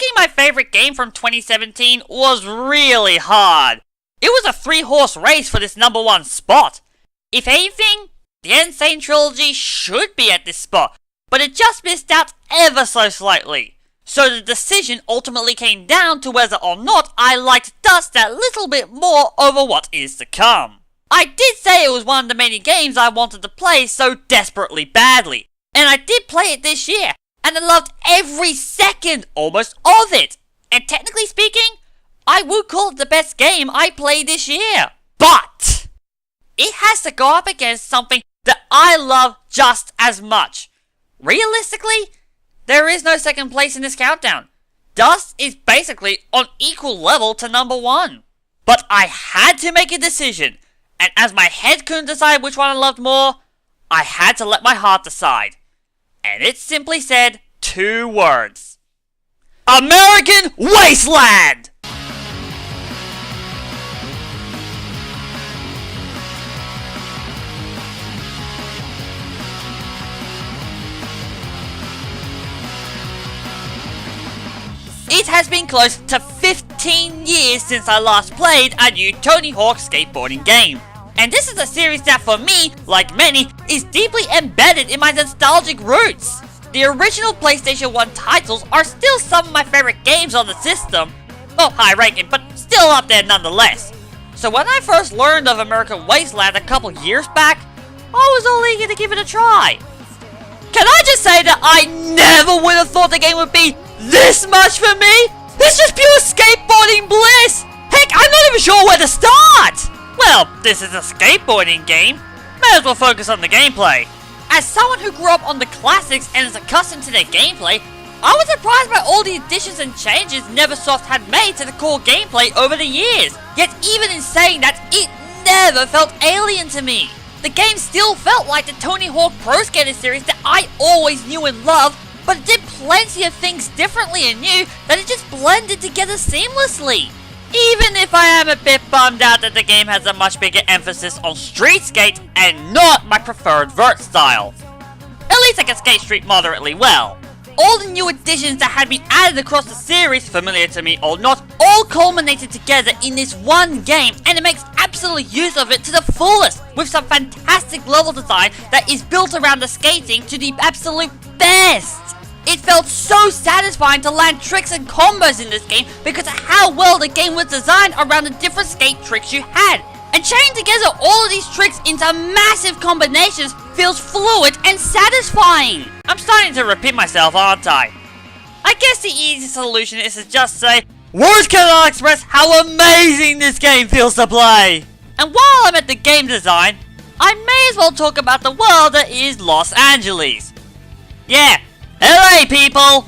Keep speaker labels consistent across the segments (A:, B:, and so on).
A: Picking my favorite game from 2017 was really hard. It was a 3-horse race for this number 1 spot. If anything, the Insane Trilogy should be at this spot, but it just missed out ever so slightly. So the decision ultimately came down to whether or not I liked Dust that little bit more over what is to come. I did say it was one of the many games I wanted to play so desperately badly, and I did play it this year, and I loved every second almost of it. And technically speaking, I would call it the best game I played this year. But it has to go up against something that I love just as much. Realistically, there is no second place in this countdown. Dust is basically on equal level to number 1. But I had to make a decision, and as my head couldn't decide which one I loved more, I had to let my heart decide. And it simply said 2 words. American Wasteland! It has been close to 15 years since I last played a new Tony Hawk skateboarding game. And this is a series that for me, like many, is deeply embedded in my nostalgic roots. The original PlayStation 1 titles are still some of my favorite games on the system. Well, high ranking, but still up there nonetheless. So when I first learned of American Wasteland a couple years back, I was all eager to give it a try. Can I just say that I never would have thought the game would be this much for me? It's just pure skateboarding bliss! Heck, I'm not even sure where to start! Well, this is a skateboarding game. May as well focus on the gameplay. As someone who grew up on the classics and is accustomed to their gameplay, I was surprised by all the additions and changes Neversoft had made to the core gameplay over the years. Yet even in saying that, it never felt alien to me. The game still felt like the Tony Hawk Pro Skater series that I always knew and loved, but it did plenty of things differently and new that it just blended together seamlessly. Even if I am a bit bummed out that the game has a much bigger emphasis on street skate and not my preferred vert style. At least I can skate street moderately well. All the new additions that had been added across the series, familiar to me or not, all culminated together in this one game, and it makes absolute use of it to the fullest, with some fantastic level design that is built around the skating to the absolute best. It felt so satisfying to land tricks and combos in this game because of how well the game was designed around the different skate tricks you had. And chaining together all of these tricks into massive combinations feels fluid and satisfying. I'm starting to repeat myself, aren't I? I guess the easy solution is to just say, words cannot express how amazing this game feels to play. And while I'm at the game design, I may as well talk about the world that is Los Angeles. Yeah, LA people!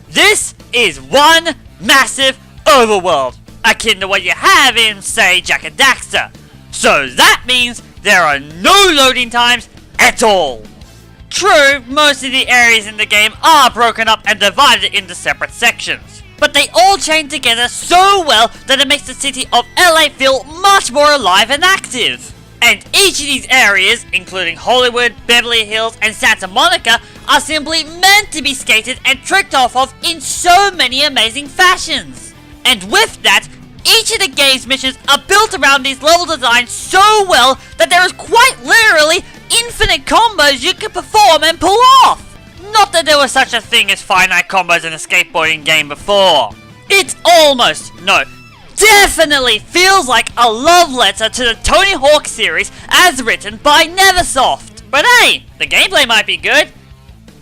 A: This is one massive overworld, akin to what you have in, say, Jak and Daxter. So that means there are no loading times at all. True, most of the areas in the game are broken up and divided into separate sections, but they all chain together so well that it makes the city of LA feel much more alive and active. And each of these areas, including Hollywood, Beverly Hills, and Santa Monica, are simply meant to be skated and tricked off of in so many amazing fashions. And with that, each of the game's missions are built around these level designs so well that there is quite literally infinite combos you can perform and pull off. Not that there was such a thing as finite combos in a skateboarding game before. It almost, no, definitely feels like a love letter to the Tony Hawk series as written by Neversoft. But hey, the gameplay might be good.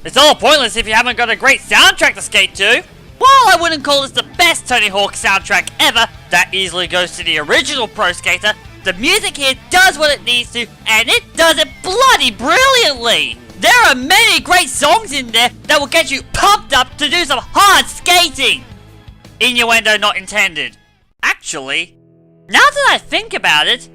A: It's all pointless if you haven't got a great soundtrack to skate to. While I wouldn't call this the best Tony Hawk soundtrack ever, that easily goes to the original Pro Skater, the music here does what it needs to, and it does it bloody brilliantly! There are many great songs in there that will get you pumped up to do some hard skating! Innuendo not intended. Actually, now that I think about it,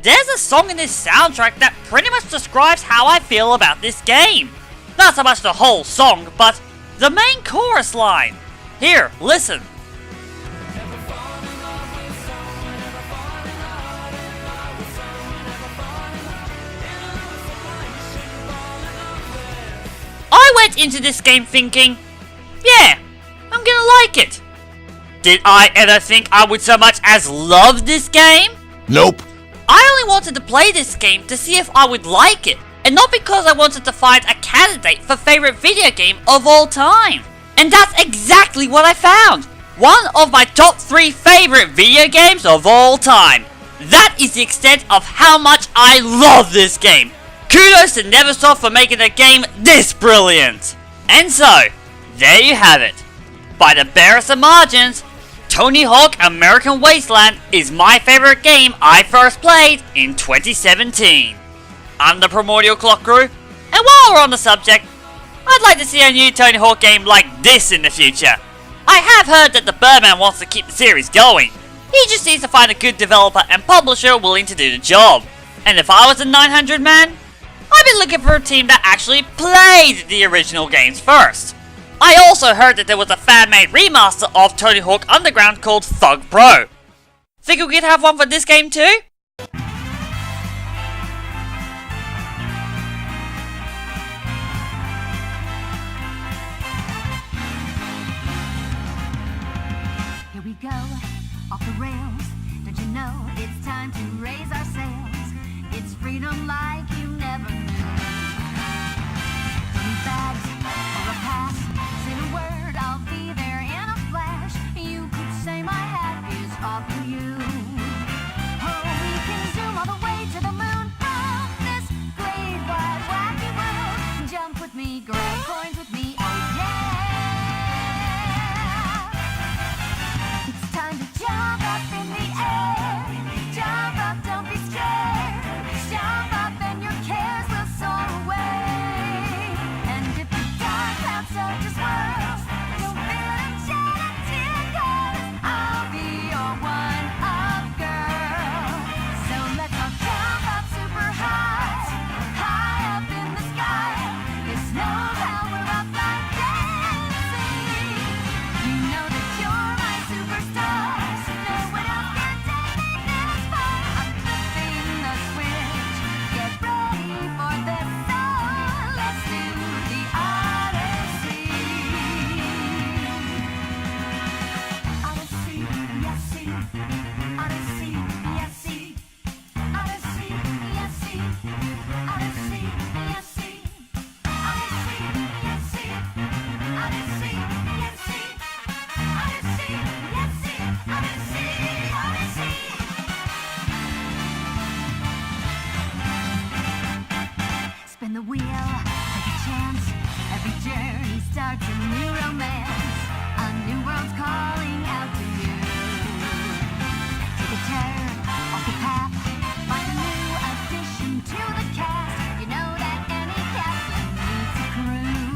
A: there's a song in this soundtrack that pretty much describes how I feel about this game. Not so much the whole song, but the main chorus line. Here, listen. I went into this game thinking, yeah, I'm gonna like it. Did I ever think I would so much as love this game?
B: Nope.
A: I only wanted to play this game to see if I would like it, and not because I wanted to find a candidate for favorite video game of all time. And that's exactly what I found. One of my top 3 favorite video games of all time. That is the extent of how much I love this game. Kudos to Neversoft for making a game this brilliant. And so, there you have it. By the barest of margins, Tony Hawk American Wasteland is my favorite game I first played in 2017. I'm the primordial Clok-Roo, and while we're on the subject, I'd like to see a new Tony Hawk game like this in the future. I have heard that the Birdman wants to keep the series going. He just needs to find a good developer and publisher willing to do the job. And if I was a 900 man, I'd be looking for a team that actually played the original games first. I also heard that there was a fan-made remaster of Tony Hawk Underground called Thug Pro. Think we could have one for this game too?
C: Here we go, off the rails. Don't you know it's time to raise our sails? It's freedom like you never knew. Any bags or a pass, say the word, I'll be there in a flash. You could say my hat is off of you. Oh, we can zoom all the way to the moon from this great wide wacky world. Jump with me, grab coins with me, oh yeah. It's time to jump up in the air. Jump up, don't be scared. Jump up and your cares will soar away. And if the dark clouds start to swirl, don't feel them shed a tear, 'cause I'll be your one-up girl. So let's all jump up super high, high up in the sky. There's no power up like dancing. You know that you're my superstar, so no one else can take me this far. I'm flipping the switch, get ready for this, so let's do the Odyssey. Odyssey, yes, see. Odyssey, yes, see. Odyssey, yes, see. Odyssey, yes, see. Odyssey, yes, see. Odyssey, yes, see. Odyssey, yes, see. Odyssey, Odyssey. Spin the wheel, take a chance. Every journey starts a new romance. A new world's calling out to you. Take a turn off the path. Find a new addition to the cast. You know that any captain needs a crew.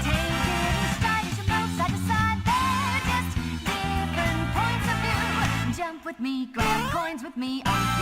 C: Take it in stride as you move side to side. They're just different points of view. Jump with me, grab coins with me, oh